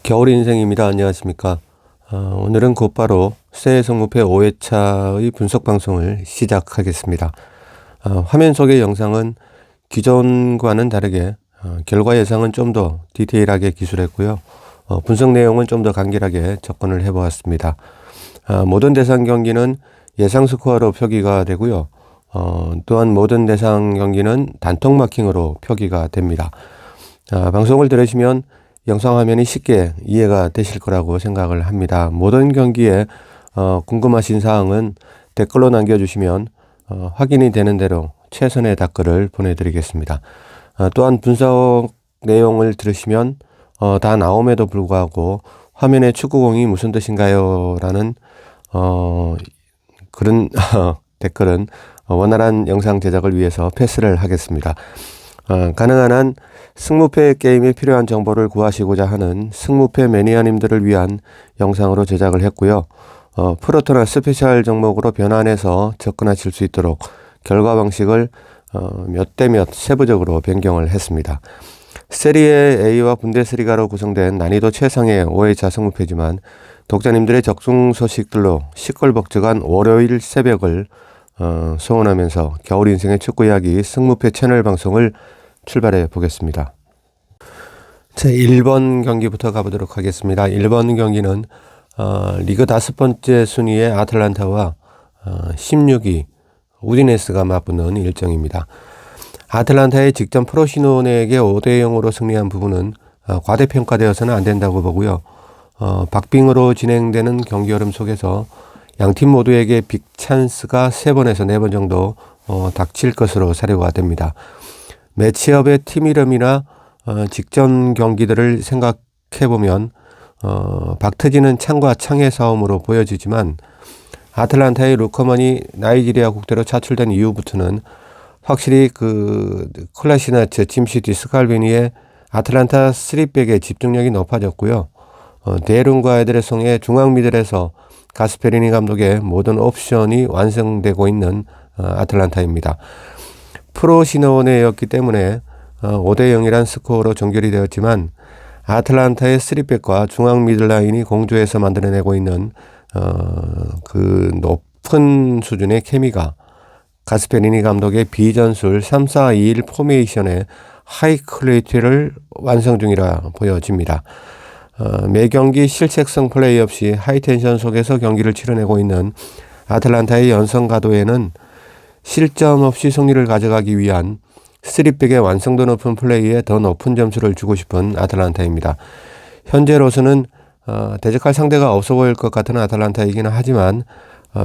겨울 인생입니다. 안녕하십니까. 오늘은 곧바로 새 성무패 5회차의 분석 방송을 시작하겠습니다. 화면 속의 영상은 기존과는 다르게 결과 예상은 좀 더 디테일하게 기술했고요. 분석 내용은 좀 더 간결하게 접근을 해보았습니다. 모든 대상 경기는 예상 스코어로 표기가 되고요. 또한 모든 대상 경기는 단톡 마킹으로 표기가 됩니다. 방송을 들으시면 영상 화면이 쉽게 이해가 되실 거라고 생각을 합니다. 모든 경기에 궁금하신 사항은 댓글로 남겨주시면 확인이 되는 대로 최선의 답글을 보내드리겠습니다. 또한 분석 내용을 들으시면 다 나옴에도 불구하고 화면에 축구공이 무슨 뜻인가요? 라는 그런 댓글은 원활한 영상 제작을 위해서 패스를 하겠습니다. 가능한 한 승무패 게임에 필요한 정보를 구하시고자 하는 승무패 매니아님들을 위한 영상으로 제작을 했고요. 프로토나 스페셜 종목으로 변환해서 접근하실 수 있도록 결과 방식을 몇 대 몇 세부적으로 변경을 했습니다. 세리에 A와 분데스리가로 구성된 난이도 최상의 5회차 승무패지만 독자님들의 적중 소식들로 시끌벅적한 월요일 새벽을 소원하면서 겨울 인생의 축구 이야기 승무패 채널 방송을 출발해 보겠습니다. 자, 1번 경기부터 가보도록 하겠습니다. 1번 경기는 리그 5번째 순위의 아틀란타와 16위 우디네스가 맞붙는 일정입니다. 아틀란타의 직전 프로시노네에게 5대0으로 승리한 부분은 과대평가되어서는 안 된다고 보고요. 박빙으로 진행되는 경기 흐름 속에서 양팀 모두에게 빅찬스가 3번에서 4번 정도 닥칠 것으로 사료가 됩니다. 매치업의 팀 이름이나 직전 경기들을 생각해보면 박트지는 창과 창의 싸움으로 보여지지만 아틀란타의 루커먼이 나이지리아 국대로 차출된 이후부터는 확실히 콜라시나츠, 짐시티, 스칼비니의 아틀란타 3백의 집중력이 높아졌고요. 데룬과 에드레송의 중앙 미들에서 가스페리니 감독의 모든 옵션이 완성되고 있는 아틀란타입니다. 프로시노네였기 때문에 5대0이란 스코어로 종결이 되었지만 아틀란타의 3백과 중앙 미들라인이 공조해서 만들어내고 있는 그 높은 수준의 케미가 가스페리니 감독의 비전술 3-4-2-1 포메이션의 하이 퀄리티를 완성 중이라 보여집니다. 매 경기 실책성 플레이 없이 하이텐션 속에서 경기를 치러내고 있는 아틀란타의 연성 가도에는 실점 없이 승리를 가져가기 위한 3백의 완성도 높은 플레이에 더 높은 점수를 주고 싶은 아틀란타입니다. 현재로서는 대적할 상대가 없어 보일 것 같은 아틀란타이기는 하지만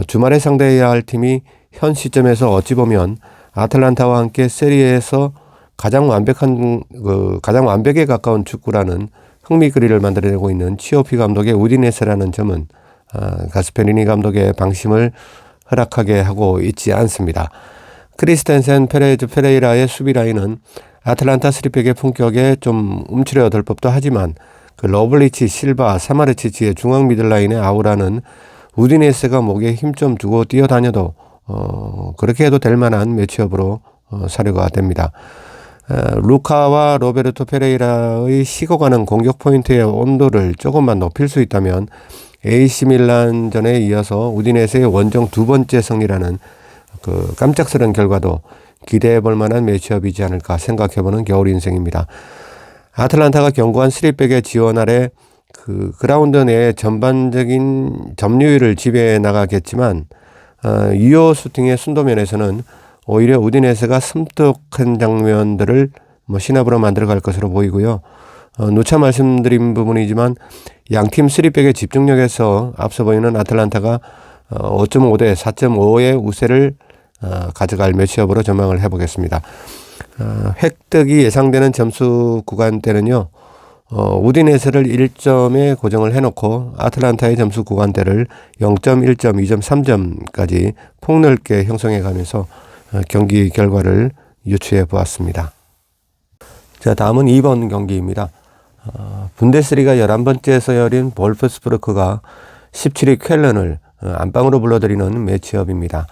주말에 상대해야 할 팀이 현 시점에서 어찌 보면 아틀란타와 함께 세리에에서 가장 완벽에 가까운 축구라는 흥미거리를 만들어내고 있는 치오피 감독의 우디네스라는 점은 가스페리니 감독의 방심을 허락하게 하고 있지 않습니다. 크리스텐센, 페레즈, 페레이라의 수비 라인은 아틀란타 3백의 품격에 좀 움츠려들 법도 하지만 러블리치, 실바, 사마르치치의 중앙 미들라인의 아우라는 우디네스가 목에 힘 좀 주고 뛰어다녀도 그렇게 해도 될 만한 매치업으로 사료가 됩니다. 루카와 로베르토 페레이라의 식어가는 공격 포인트의 온도를 조금만 높일 수 있다면 AC 밀란전에 이어서 우디네스의 원정 2번째 승리라는 깜짝스러운 결과도 기대해 볼 만한 매치업이지 않을까 생각해보는 겨울 인생입니다. 아틀란타가 견고한 3백의 지원 아래 그라운드 내의 전반적인 점유율을 지배해 나가겠지만 유효 슈팅의 순도면에서는 오히려 우디네스가 섬뜩한 장면들을 시나브로 만들어갈 것으로 보이고요. 누차 말씀드린 부분이지만 양팀 3백의 집중력에서 앞서 보이는 아틀란타가 5.5 대 4.5의 우세를 가져갈 매치업으로 전망을 해보겠습니다. 획득이 예상되는 점수 구간대는요. 우디네스를 1점에 고정을 해놓고 아틀란타의 점수 구간대를 0점, 1점, 2점, 3점까지 폭넓게 형성해 가면서 경기 결과를 유추해 보았습니다. 자, 다음은 2번 경기입니다. 분데스리가 11번째에서 열린 볼프스부르크가 17위 쾰른을 안방으로 불러들이는 매치업입니다.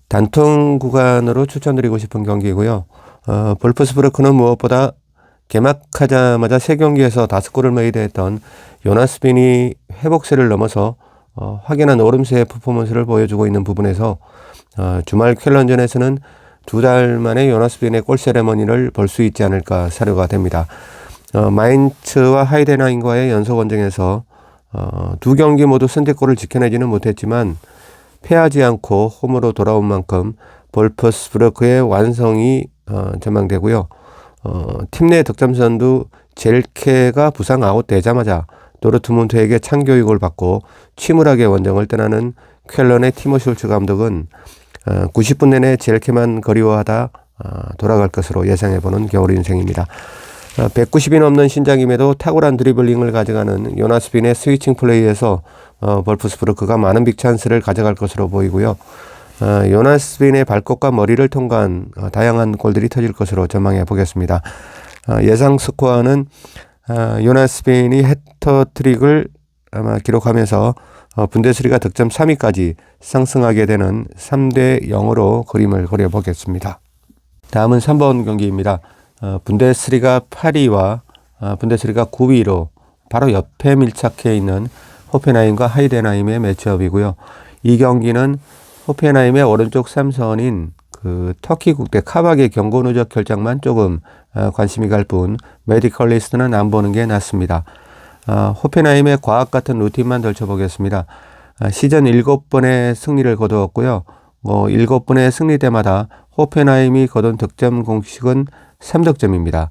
단통 구간으로 추천드리고 싶은 경기이고요. 볼프스부르크는 무엇보다 개막하자마자 3경기에서 5골을 메이드했던 요나스 빈이 회복세를 넘어서 확연한 오름세의 퍼포먼스를 보여주고 있는 부분에서 주말 쾰런전에서는 2달 만에 요나스 빈의 골 세레머니를 볼 수 있지 않을까 사료가 됩니다. 마인츠와 하이덴하임과의 연속 원정에서 2경기 모두 선제골을 지켜내지는 못했지만 패하지 않고 홈으로 돌아온 만큼 볼프스부르크의 완성이 전망되고요. 팀 내 득점선도 젤케가 부상 아웃되자마자 도르트문트에게 참교육을 받고 침울하게 원정을 떠나는 쾰런의 티모 슐츠 감독은 90분 내내 젤케만 그리워하다 돌아갈 것으로 예상해보는 겨울 인생입니다. 190이 넘는 신장임에도 탁월한 드리블링을 가져가는 요나스 빈의 스위칭 플레이에서 볼프스부르크가 많은 빅찬스를 가져갈 것으로 보이고요. 요나스 빈의 발끝과 머리를 통과한 다양한 골들이 터질 것으로 전망해 보겠습니다. 예상 스코어는 요나스 빈이 해터트릭을 아마 기록하면서 분데스리가 득점 3위까지 상승하게 되는 3대 0으로 그림을 그려보겠습니다. 다음은 3번 경기입니다. 분데스리가 8위와 분데스리가 9위로 바로 옆에 밀착해 있는 호펜하임과 하이덴하임의 매치업이고요. 이 경기는 호펜하임의 오른쪽 삼선인 터키 국대 카박의 경고 누적 결정만 조금 관심이 갈 뿐 메디컬리스트는 안 보는 게 낫습니다. 호펜하임의 과학 같은 루틴만 덜쳐보겠습니다. 시즌 7번의 승리를 거두었고요. 7번의 승리 때마다 호펜하임이 거둔 득점 공식은 3득점입니다.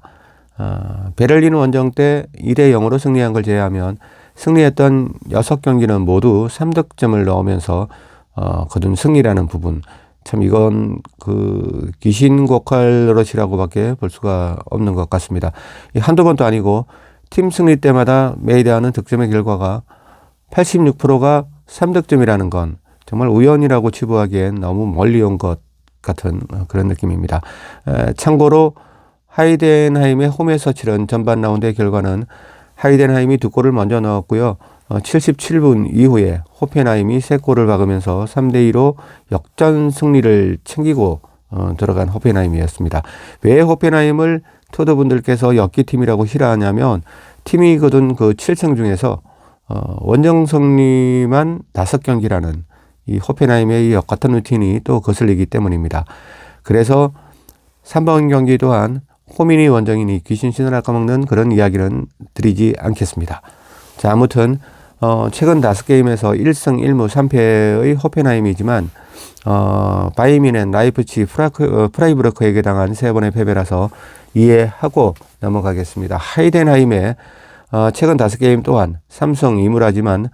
베를린 원정 때 2대 0으로 승리한 걸 제외하면 승리했던 6경기는 모두 3득점을 넣으면서 거둔 승리라는 부분, 참 이건 귀신 고칼 노릇이라고밖에 볼 수가 없는 것 같습니다. 한두 번도 아니고 팀 승리 때마다 메이드하는 득점의 결과가 86%가 3득점이라는 건 정말 우연이라고 치부하기엔 너무 멀리 온 것 같은 그런 느낌입니다. 참고로 하이덴하임의 홈에서 치른 전반 라운드의 결과는 하이덴하임이 2골을 먼저 넣었고요. 77분 이후에 호펜하임이 3골을 박으면서 3대2로 역전 승리를 챙기고 들어간 호펜하임이었습니다. 왜 호펜하임을 토드분들께서 역기팀이라고 싫어하냐면 팀이 거둔 7승 중에서 원정 승리만 5경기라는 이 호펜하임의 이 역같은 루틴이 또 거슬리기 때문입니다. 그래서 3번 경기 또한 호민이 원정이니 귀신 신을 깎아먹는 그런 이야기는 드리지 않겠습니다. 자, 아무튼 최근 5게임에서 1승 1무 3패의 호펜하임이지만 바이민엔 라이프치 프라이부르크에게 당한 3번의 패배라서 이해하고 넘어가겠습니다. 하이덴하임의 최근 5게임 또한 3승 2무라지만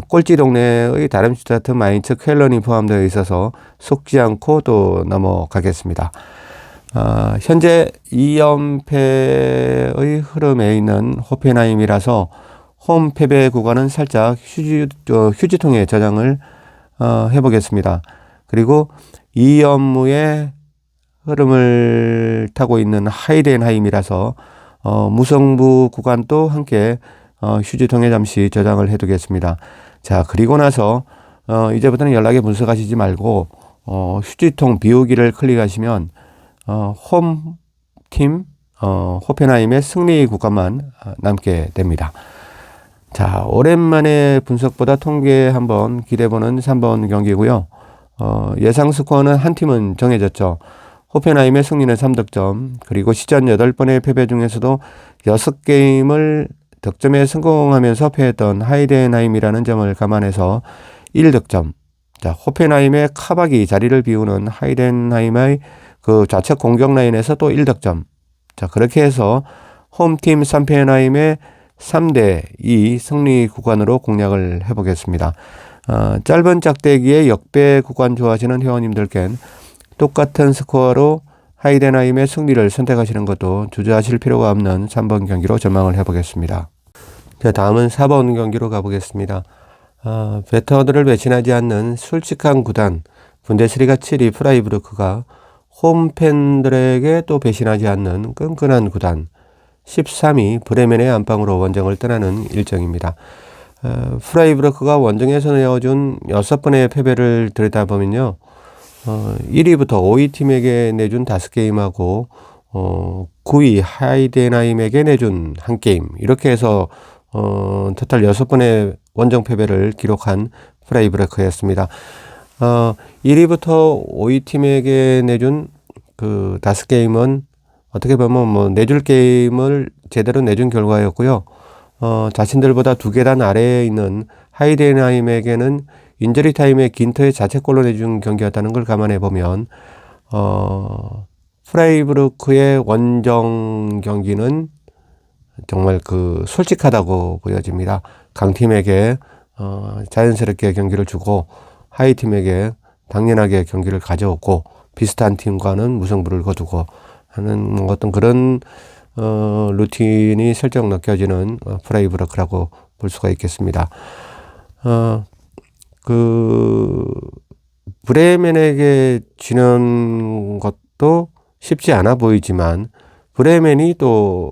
꼴찌 동네의 다름슈타트 마인츠 쾰런이 포함되어 있어서 속지 않고 또 넘어가겠습니다. 현재 2연패의 흐름에 있는 호펜하임이라서 홈 패배 구간은 살짝 휴지통에 저장을 해보겠습니다. 그리고 2연무의 흐름을 타고 있는 하이덴하임이라서 무승부 구간도 함께 휴지통에 잠시 저장을 해두겠습니다. 자, 그리고 나서 이제부터는 연락에 분석하시지 말고 휴지통 비우기를 클릭하시면 홈팀 호펜하임의 승리 구간만 남게 됩니다. 자, 오랜만에 분석보다 통계 한번 기대보는 3번 경기고요. 예상 스코어는 한 팀은 정해졌죠. 호펜하임의 승리는 3득점, 그리고 시전 8번의 패배 중에서도 6게임을 득점에 성공하면서 패했던 하이덴하임이라는 점을 감안해서 1득점. 자, 호펜하임의 카박이 자리를 비우는 하이덴하임의 좌측 공격 라인에서 또 1득점. 자, 그렇게 해서 홈팀 삼펜하임의 3대2 승리 구간으로 공략을 해보겠습니다. 짧은 짝대기의 역배 구간 좋아하시는 회원님들께는 똑같은 스코어로 하이덴하임의 승리를 선택하시는 것도 주저하실 필요가 없는 3번 경기로 전망을 해보겠습니다. 자, 다음은 4번 경기로 가보겠습니다. 베터들을 배신하지 않는 솔직한 구단 분데스리가 7위 프라이부르크가 홈팬들에게 또 배신하지 않는 끈끈한 구단 13위 브레멘의 안방으로 원정을 떠나는 일정입니다. 프라이부르크가 원정에서 내어준 6번의 패배를 들여다보면요. 1위부터 5위 팀에게 내준 5게임하고 9위 하이덴하임에게 내준 한 게임, 이렇게 해서 토탈 6번의 원정 패배를 기록한 프라이부르크였습니다. 1위부터 5위 팀에게 내준 그 5게임은 어떻게 보면 뭐 내줄 게임을 제대로 내준 결과였고요. 자신들보다 2계단 아래에 있는 하이덴하임에게는 인저리 타임에 긴터의 자책골로 내준 경기였다는 걸 감안해 보면 프라이부르크의 원정 경기는 정말 그 솔직하다고 보여집니다. 강팀에게 자연스럽게 경기를 주고 하이팀에게 당연하게 경기를 가져오고 비슷한 팀과는 무승부를 거두고 하는 어떤 그런 루틴이 슬쩍 느껴지는 프라이부르크라고 볼 수가 있겠습니다. 그 브레멘에게 지는 것도 쉽지 않아 보이지만 브레멘이 또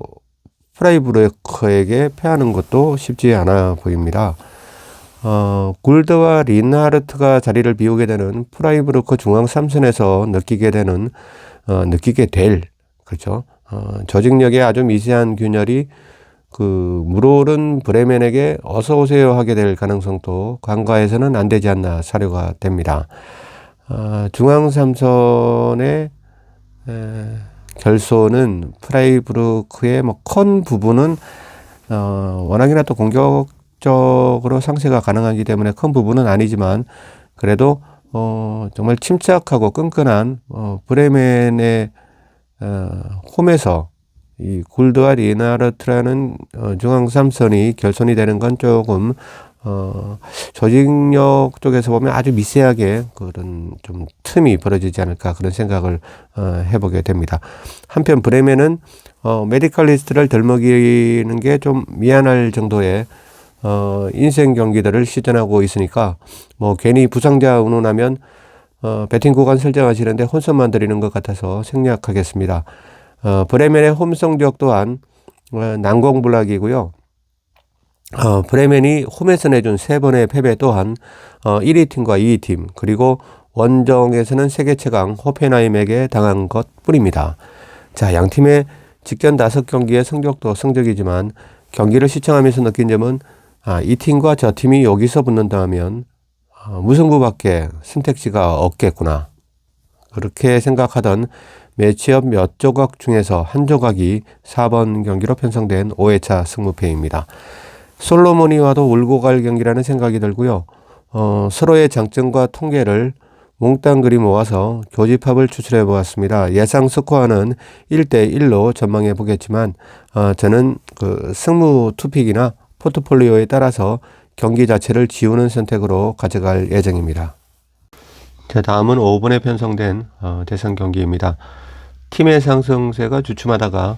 프라이부르크에게 패하는 것도 쉽지 않아 보입니다. 굴드와 린하르트가 자리를 비우게 되는 프라이부르크 중앙 3선에서 느끼게 될 그렇죠. 조직력의 아주 미세한 균열이 그 물오른 브레멘에게 어서 오세요 하게 될 가능성도 간과해서는 안 되지 않나 사료가 됩니다. 중앙 3선의 결소는 프라이부르크의 뭐 컨 부분은 워낙이나 또 공격적으로 상쇄가 가능하기 때문에 큰 부분은 아니지만 그래도 정말 침착하고 끈끈한 브레멘의 홈에서 이 굴드와 리나르트라는 중앙 3선이 결손이 되는 건 조금 조직력 쪽에서 보면 아주 미세하게 그런 좀 틈이 벌어지지 않을까 그런 생각을 해보게 됩니다. 한편 브레멘은 메디컬 리스트를 덜먹이는 게 좀 미안할 정도의 인생 경기들을 시전하고 있으니까 뭐 괜히 부상자 운운하면 배팅 구간 설정하시는데 혼선만 드리는 것 같아서 생략하겠습니다. 브레멘의 홈 성적 또한 난공불락이고요. 브레멘이 홈에서 내준 3번의 패배 또한 1위 팀과 2위 팀 그리고 원정에서는 세계 최강 호펜하임에게 당한 것 뿐입니다. 자, 양 팀의 직전 5경기의 성적도 성적이지만 경기를 시청하면서 느낀 점은 이 팀과 저 팀이 여기서 붙는다면 무승부밖에 선택지가 없겠구나. 그렇게 생각하던 매치업 몇 조각 중에서 한 조각이 4번 경기로 편성된 5회차 승무패입니다. 솔로모니와도 울고 갈 경기라는 생각이 들고요. 서로의 장점과 통계를 몽땅 그리 모아서 교집합을 추출해 보았습니다. 예상 스코어는 1대1로 전망해 보겠지만 저는 그 승무 투픽이나 포트폴리오에 따라서 경기 자체를 지우는 선택으로 가져갈 예정입니다. 자, 다음은 5번에 편성된 대선 경기입니다. 팀의 상승세가 주춤하다가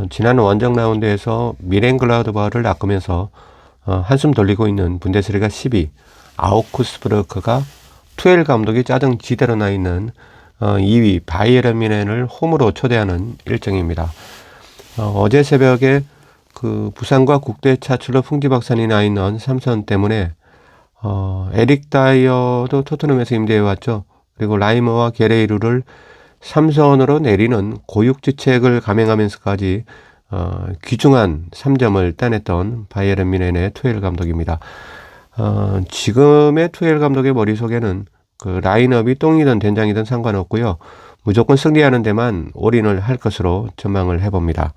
지난 원정 라운드에서 미렌글라드바를 낚으면서 한숨 돌리고 있는 분데스리가 10위 아우크스부르크가 투엘 감독이 짜증 지대로 나 있는 2위 바이에른 뮌헨을 홈으로 초대하는 일정입니다. 어제 새벽에 그 부상과 국대 차출로 풍지박산이 나 있는 3선 때문에 에릭 다이어도 토트넘에서 임대해 왔죠. 그리고 라이머와 게레이루를 3선으로 내리는 고육지책을 감행하면서까지 귀중한 3점을 따냈던 바이에른 뮌헨의 투엘 감독입니다. 지금의 투엘 감독의 머릿속에는 그 라인업이 똥이든 된장이든 상관없고요. 무조건 승리하는 데만 올인을 할 것으로 전망을 해봅니다.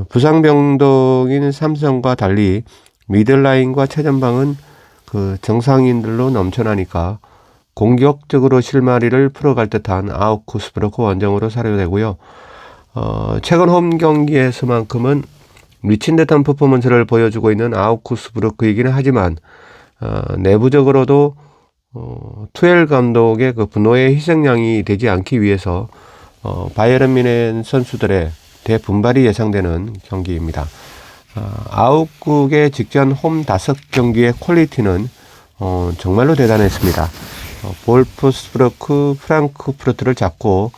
부상 병동인 삼성과 달리 미들라인과 최전방은 그 정상인들로 넘쳐나니까 공격적으로 실마리를 풀어갈 듯한 아우크스부르크 원정으로 사료되고요. 최근 홈 경기에서만큼은 미친 듯한 퍼포먼스를 보여주고 있는 아우크스부르크이기는 하지만 내부적으로도 투엘 감독의 그 분노의 희생양이 되지 않기 위해서 바이에른 뮌헨 선수들의 대분발이 예상되는 경기입니다. 아웃국의 직전 홈 5경기의 퀄리티는 정말로 대단했습니다. 볼프스부르크, 프랑크푸르트를 잡고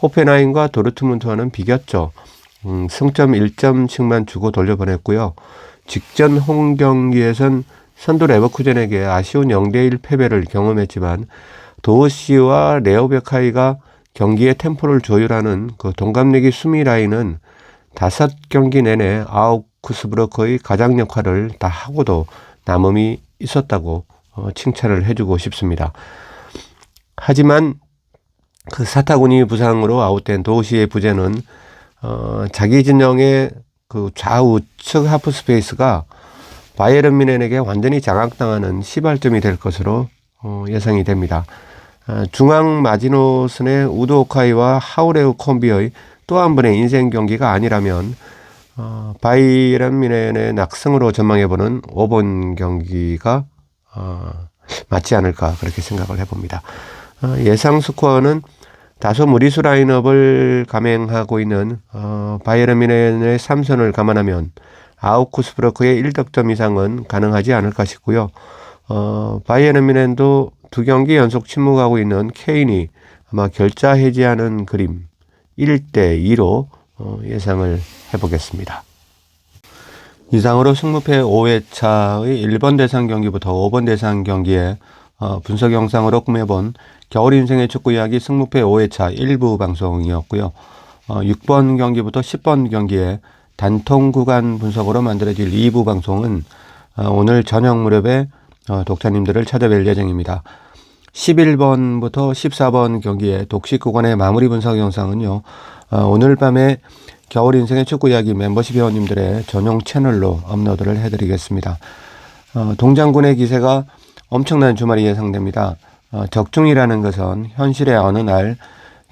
호펜하임과 도르트문트와는 비겼죠. 승점 1점씩만 주고 돌려보냈고요. 직전 홈 경기에선 선두 레버쿠젠에게 아쉬운 0대1 패배를 경험했지만 도시와 레오베카이가 경기의 템포를 조율하는 그 동갑내기 수미 라인은 5경기 내내 아우크스부르크의 가장 역할을 다 하고도 남음이 있었다고 칭찬을 해주고 싶습니다. 하지만 그 사타구니 부상으로 아웃된 도시의 부재는 자기 진영의 그 좌우측 하프 스페이스가 바이에른 뮌헨에게 완전히 장악당하는 시발점이 될 것으로 예상이 됩니다. 중앙 마지노슨의 우드호카이와 하우레우 콤비의 또 한 번의 인생 경기가 아니라면 바이에른 뮌헨의 낙승으로 전망해보는 5번 경기가 맞지 않을까 그렇게 생각을 해봅니다. 예상 스코어는 다소 무리수 라인업을 감행하고 있는 바이에른 뮌헨의 3선을 감안하면 아우크스부르크의 1득점 이상은 가능하지 않을까 싶고요. 바이에른 뮌헨도 2경기 연속 침묵하고 있는 케인이 아마 결자 해지하는 그림 1대2로 예상을 해보겠습니다. 이상으로 승무패 5회차의 1번 대상 경기부터 5번 대상 경기에 분석 영상으로 꾸며본 겨울 인생의 축구 이야기 승무패 5회차 1부 방송이었고요. 6번 경기부터 10번 경기에 단통 구간 분석으로 만들어질 2부 방송은 오늘 저녁 무렵에 독자님들을 찾아뵐 예정입니다. 11번부터 14번 경기에 독식 구간의 마무리 분석 영상은요. 오늘 밤에 겨울 인생의 축구 이야기 멤버십 회원님들의 전용 채널로 업로드를 해드리겠습니다. 동장군의 기세가 엄청난 주말이 예상됩니다. 적중이라는 것은 현실의 어느 날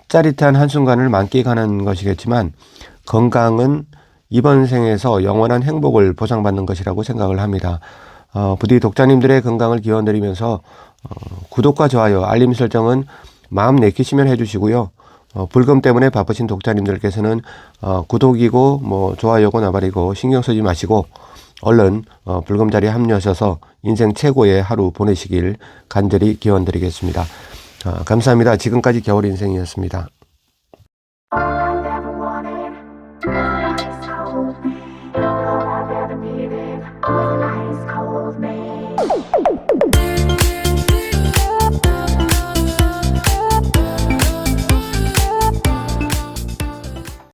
짜릿한 한순간을 만끽하는 것이겠지만 건강은 이번 생에서 영원한 행복을 보장받는 것이라고 생각을 합니다. 부디 독자님들의 건강을 기원드리면서 구독과 좋아요, 알림 설정은 마음 내키시면 해주시고요. 불금 때문에 바쁘신 독자님들께서는 구독이고 뭐 좋아요고 나발이고 신경 쓰지 마시고 얼른 불금자리에 합류하셔서 인생 최고의 하루 보내시길 간절히 기원드리겠습니다. 감사합니다. 지금까지 겨울 인생이었습니다. All I ever wanted, all I ever needed.